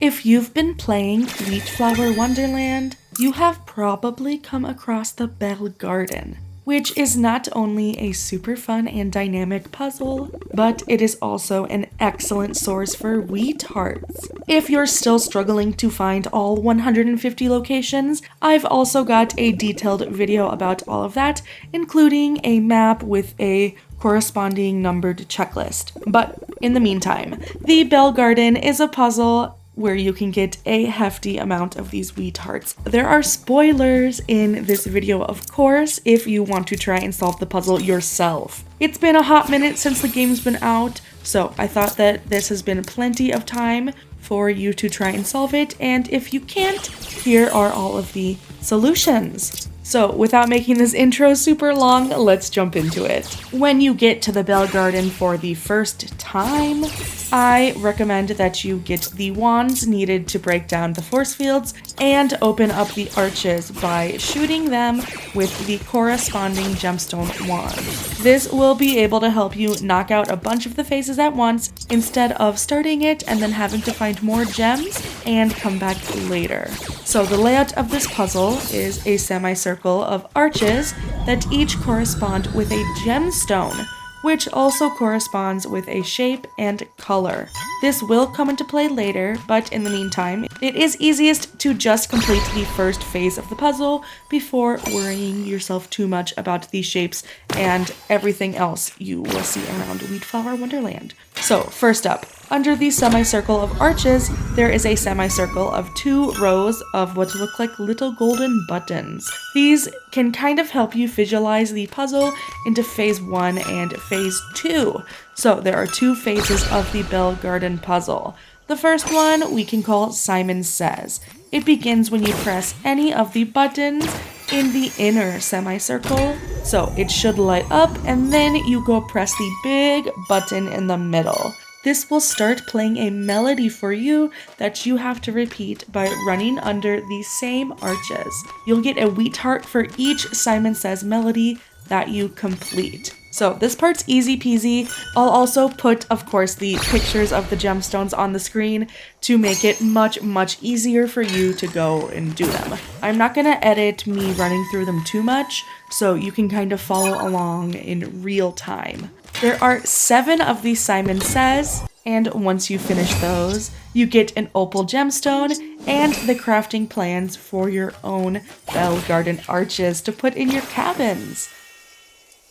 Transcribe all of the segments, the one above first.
If you've been playing Wheatflower Wonderland, you have probably come across the Bell Garden, which is not only a super fun and dynamic puzzle, but it is also an excellent source for Wheathearts. If you're still struggling to find all 150 locations, I've also got a detailed video about all of that, including a map with a corresponding numbered checklist. But in the meantime, the Bell Garden is a puzzle where you can get a hefty amount of these Wheathearts. There are spoilers in this video, of course, if you want to try and solve the puzzle yourself. It's been a hot minute since the game's been out, so I thought that this has been plenty of time for you to try and solve it, and if you can't, here are all of the solutions. So without making this intro super long, let's jump into it. When you get to the Bell Garden for the first time, I recommend that you get the wands needed to break down the force fields and open up the arches by shooting them with the corresponding gemstone wand. This will be able to help you knock out a bunch of the phases at once instead of starting it and then having to find more gems and come back later. So the layout of this puzzle is a semicircle of arches that each correspond with a gemstone, which also corresponds with a shape and color. This will come into play later, but in the meantime, it is easiest to just complete the first phase of the puzzle before worrying yourself too much about the shapes and everything else you will see around Wheatflower Wonderland. So first up, under the semicircle of arches, there is a semicircle of 2 rows of what look like little golden buttons. These can kind of help you visualize the puzzle into phase 1 and phase 2. So there are 2 phases of the Bell Garden puzzle. The first one we can call Simon Says. It begins when you press any of the buttons in the inner semicircle, so it should light up, and then you go press the big button in the middle. This will start playing a melody for you that you have to repeat by running under the same arches. You'll get a Wheatheart for each Simon Says melody that you complete. So this part's easy peasy. I'll also put, of course, the pictures of the gemstones on the screen to make it much easier for you to go and do them. I'm not gonna edit me running through them too much, so you can kind of follow along in real time. There are 7 of these Simon Says, and once you finish those, you get an opal gemstone and the crafting plans for your own Bell Garden arches to put in your cabins.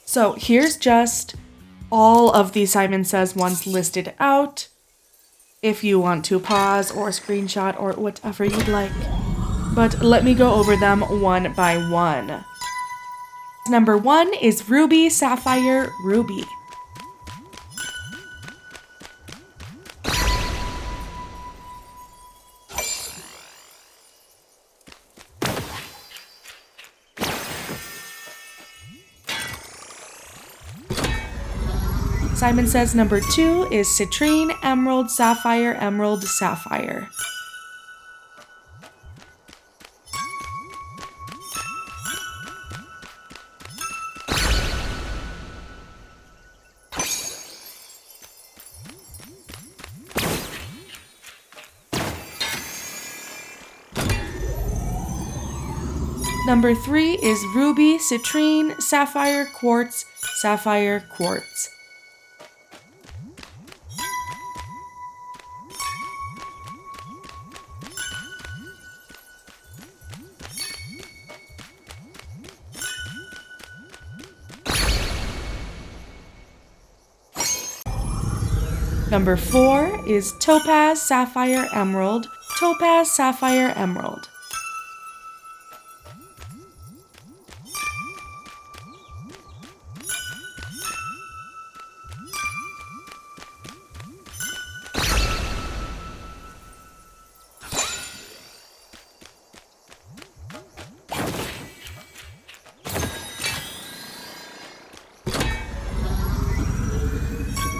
So here's just all of the Simon Says ones listed out, if you want to pause or screenshot or whatever you'd like. But let me go over them one by one. Number 1 is Ruby, Sapphire, Ruby. Simon Says number 2 is Citrine, Emerald, Sapphire, Emerald, Sapphire. Number 3 is Ruby, Citrine, Sapphire, Quartz, Sapphire, Quartz. Number 4 is Topaz, Sapphire, Emerald, Topaz, Sapphire, Emerald.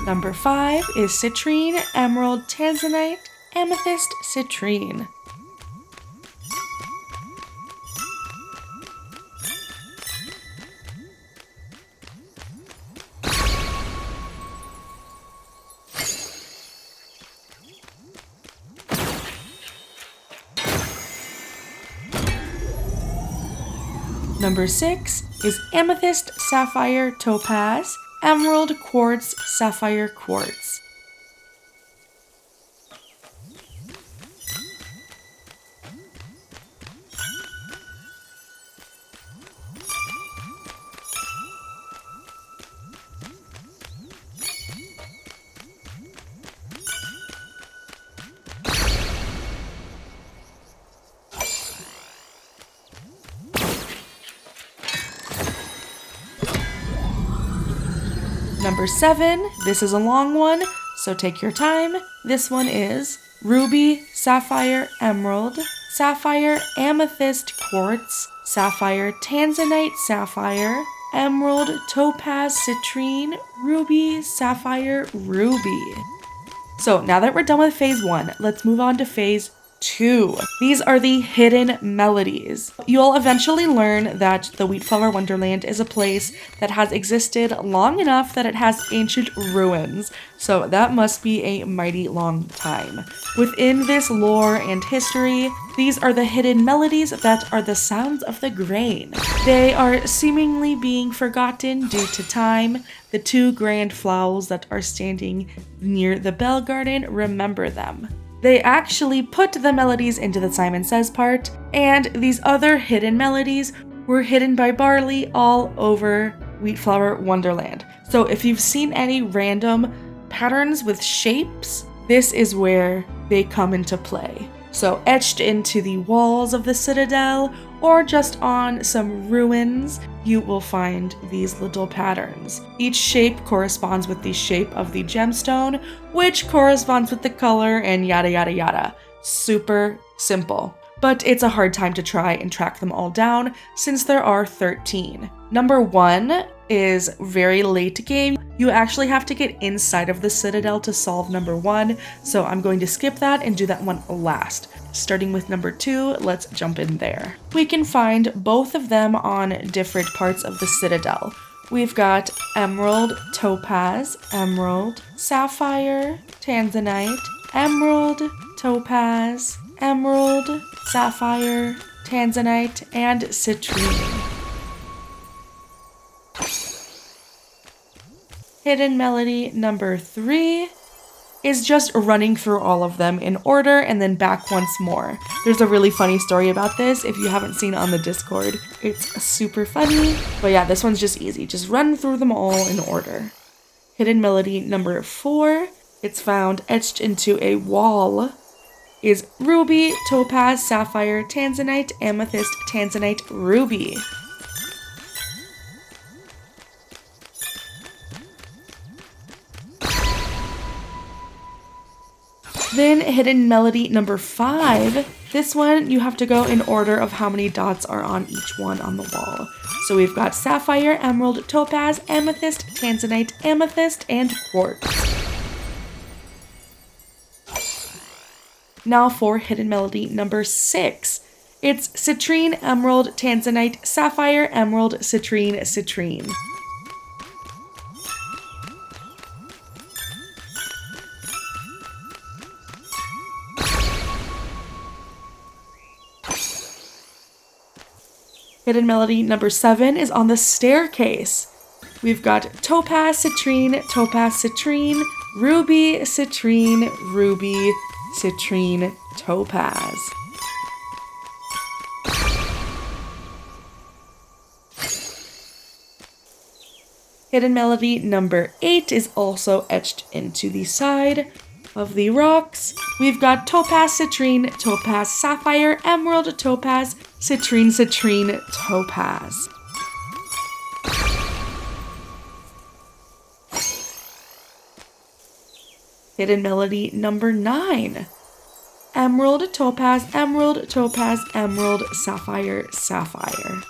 Number 5 is Citrine, Emerald, Tanzanite, Amethyst, Citrine. Number 6 is amethyst, sapphire, topaz, emerald, quartz, sapphire, quartz. Number 7, this is a long one, so take your time. This one is ruby, sapphire, emerald, sapphire, amethyst, quartz, sapphire, tanzanite, sapphire, emerald, topaz, citrine, ruby, sapphire, ruby. So now that we're done with phase 1, let's move on to phase 2. These are the hidden melodies. You'll eventually learn that the Wheatflower Wonderland is a place that has existed long enough that it has ancient ruins, so that must be a mighty long time. Within this lore and history, these are the hidden melodies that are the sounds of the grain. They are seemingly being forgotten due to time. The 2 grand flowers that are standing near the bell garden remember them. They actually put the melodies into the Simon Says part, and these other hidden melodies were hidden by Barley all over Wheatflower Wonderland. So if you've seen any random patterns with shapes, this is where they come into play. So etched into the walls of the citadel, or just on some ruins, you will find these little patterns. Each shape corresponds with the shape of the gemstone, which corresponds with the color, and yada yada yada. Super simple. But it's a hard time to try and track them all down since there are 13. Number 1 is very late game. You actually have to get inside of the citadel to solve number 1, so I'm going to skip that and do that one last. Starting with number 2, let's jump in there. We can find both of them on different parts of the citadel. We've got emerald, topaz, emerald, sapphire, tanzanite, emerald, topaz, emerald, sapphire, tanzanite, and citrine. Hidden melody number 3 is just running through all of them in order and then back once more. There's a really funny story about this if you haven't seen it on the Discord. It's super funny, but yeah, this one's just easy. Just run through them all in order. Hidden melody number 4, it's found etched into a wall, is ruby, topaz, sapphire, tanzanite, amethyst, tanzanite, ruby. Then hidden melody number 5, this one you have to go in order of how many dots are on each one on the wall. So we've got sapphire, emerald, topaz, amethyst, tanzanite, amethyst, and quartz. Now for hidden melody number 6. It's citrine, emerald, tanzanite, sapphire, emerald, citrine, citrine. Hidden melody number 7 is on the staircase. We've got topaz, citrine, ruby, citrine, ruby, citrine, topaz. Hidden melody number 8 is also etched into the side of the rocks. We've got topaz, citrine, topaz, sapphire, emerald, topaz, citrine, citrine, topaz. Hidden melody number 9. Emerald, topaz, emerald, topaz, emerald, sapphire, sapphire.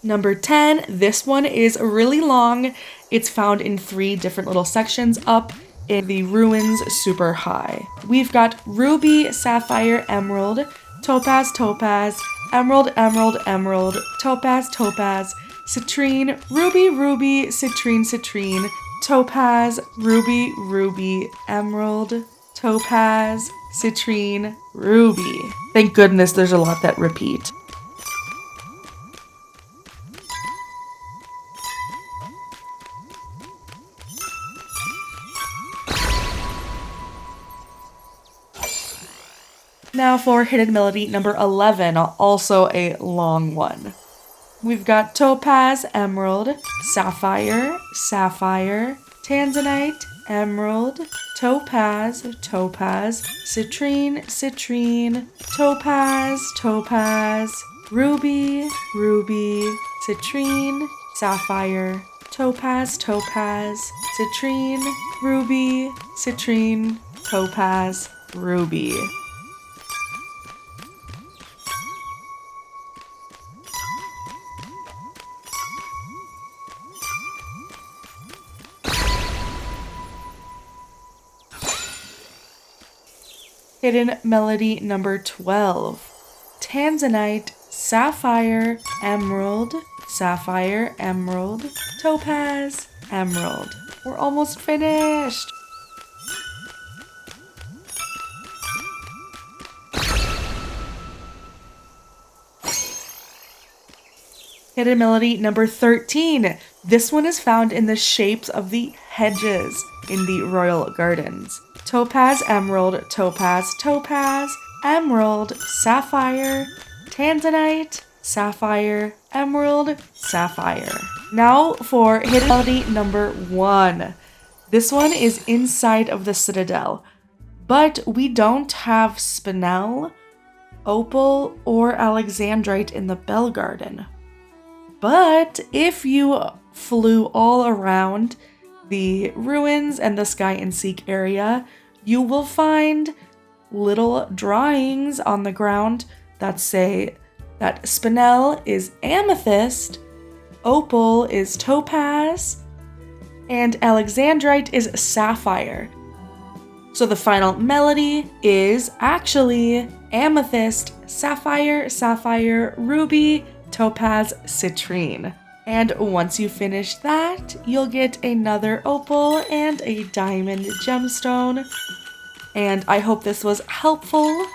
Number 10, this one is really long. It's found in 3 different little sections up in the ruins super high. We've got ruby, sapphire, emerald, topaz, topaz, emerald, emerald, emerald, topaz, topaz, citrine, ruby, ruby, citrine, citrine, topaz, ruby, ruby, emerald, topaz, citrine, ruby. Thank goodness there's a lot that repeat. Now for hidden melody number 11, also a long one. We've got topaz, emerald, sapphire, sapphire, tanzanite, emerald, topaz, topaz, citrine, citrine, topaz, topaz, ruby, ruby, citrine, sapphire, topaz, topaz, citrine, ruby, citrine, topaz, ruby. Hidden melody number 12. Tanzanite, sapphire, emerald, sapphire, emerald, topaz, emerald. We're almost finished. Hidden melody number 13. This one is found in the shapes of the hedges in the royal gardens. Topaz, emerald, topaz, topaz, emerald, sapphire, tanzanite, sapphire, emerald, sapphire. Now for hidden melody number 1. This one is inside of the citadel, but we don't have spinel, opal, or alexandrite in the bell garden. But if you flew all around the ruins and the Sky and Seek area, you will find little drawings on the ground that say that spinel is amethyst, opal is topaz, and alexandrite is sapphire. So the final melody is actually amethyst, sapphire, sapphire, ruby, topaz, citrine. And once you finish that, you'll get another opal and a diamond gemstone. And I hope this was helpful.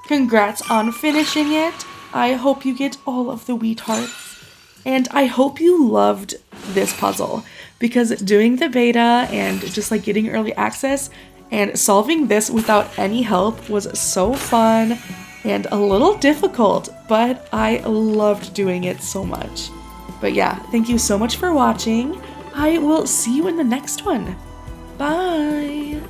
Congrats on finishing it. I hope you get all of the Wheathearts. And I hope you loved this puzzle, because doing the beta and just like getting early access and solving this without any help was so fun and a little difficult, but I loved doing it so much. But yeah, thank you so much for watching. I will see you in the next one. Bye!